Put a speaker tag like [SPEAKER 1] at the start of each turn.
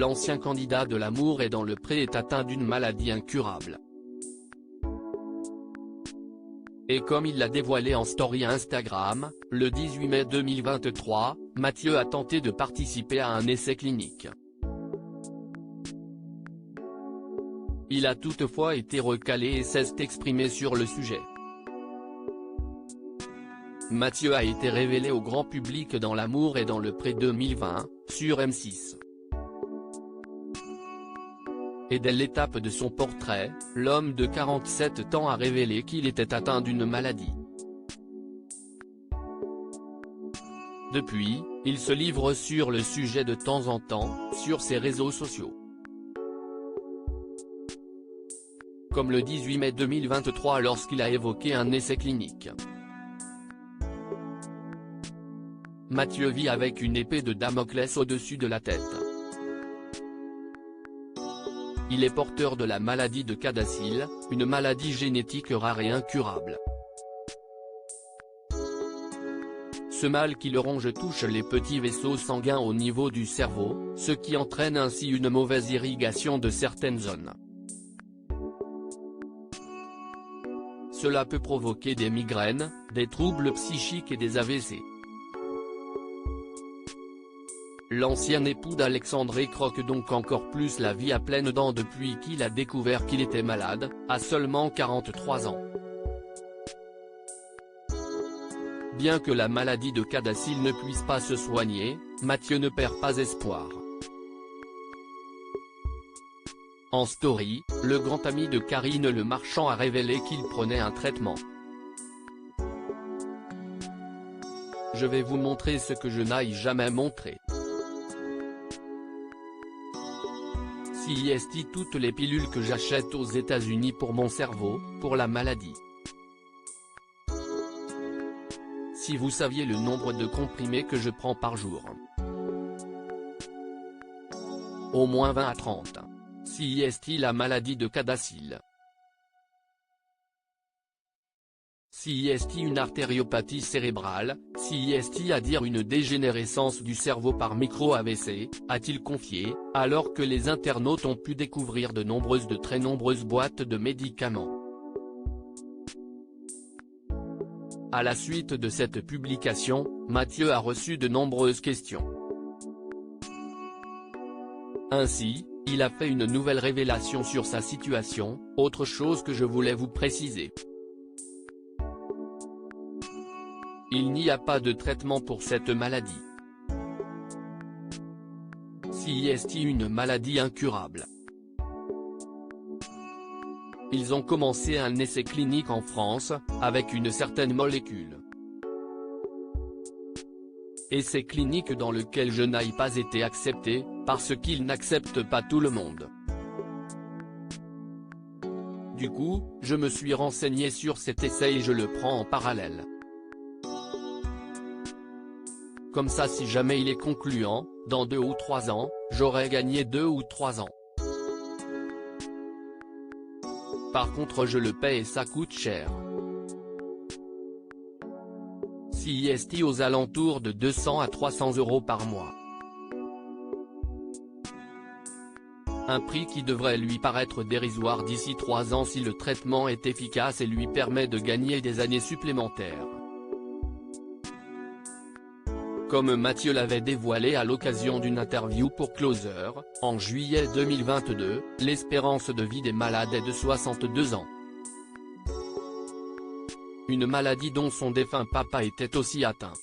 [SPEAKER 1] l'ancien candidat de l'Amour est dans le Pré est atteint d'une maladie incurable. Et comme il l'a dévoilé en story Instagram, le 18 mai 2023, Mathieu a tenté de participer à un essai clinique. Il a toutefois été recalé et s'est exprimé sur le sujet. Mathieu a été révélé au grand public dans l'Amour et dans le Pré 2020, sur M6. Et dès l'étape de son portrait, l'homme de 47 ans a révélé qu'il était atteint d'une maladie. Depuis, il se livre sur le sujet de temps en temps, sur ses réseaux sociaux. Comme le 18 mai 2023 lorsqu'il a évoqué un essai clinique. Mathieu vit avec une épée de Damoclès au-dessus de la tête. Il est porteur de la maladie de CADASIL, une maladie génétique rare et incurable. Ce mal qui le ronge touche les petits vaisseaux sanguins au niveau du cerveau, ce qui entraîne ainsi une mauvaise irrigation de certaines zones. Cela peut provoquer des migraines, des troubles psychiques et des AVC. L'ancien époux d'Alexandrée croque donc encore plus la vie à pleines dents depuis qu'il a découvert qu'il était malade, à seulement 43 ans. Bien que la maladie de CADASIL ne puisse pas se soigner, Mathieu ne perd pas espoir. En story, le grand ami de Karine Le Marchand a révélé qu'il prenait un traitement. Je vais vous montrer ce que je n'aille jamais montré. CIST toutes les pilules que j'achète aux États-Unis pour mon cerveau, pour la maladie. Si vous saviez le nombre de comprimés que je prends par jour. Au moins 20 à 30. CIST la maladie de CADASIL. CIST une artériopathie cérébrale, CIST à dire une dégénérescence du cerveau par micro-AVC, a-t-il confié, alors que les internautes ont pu découvrir de très nombreuses boîtes de médicaments. À la suite de cette publication, Mathieu a reçu de nombreuses questions. Ainsi, il a fait une nouvelle révélation sur sa situation, autre chose que je voulais vous préciser. Il n'y a pas de traitement pour cette maladie. CIST une maladie incurable. Ils ont commencé un essai clinique en France, avec une certaine molécule. Essai clinique dans lequel je n'ai pas été accepté, parce qu'ils n'acceptent pas tout le monde. Du coup, je me suis renseigné sur cet essai et je le prends en parallèle. Comme ça si jamais il est concluant, dans 2 ou 3 ans, j'aurai gagné 2 ou 3 ans. Par contre je le paie et ça coûte cher. CIST aux alentours de 200 à 300 € par mois. Un prix qui devrait lui paraître dérisoire d'ici 3 ans si le traitement est efficace et lui permet de gagner des années supplémentaires. Comme Mathieu l'avait dévoilé à l'occasion d'une interview pour Closer, en juillet 2022, l'espérance de vie des malades est de 62 ans. Une maladie dont son défunt papa était aussi atteint.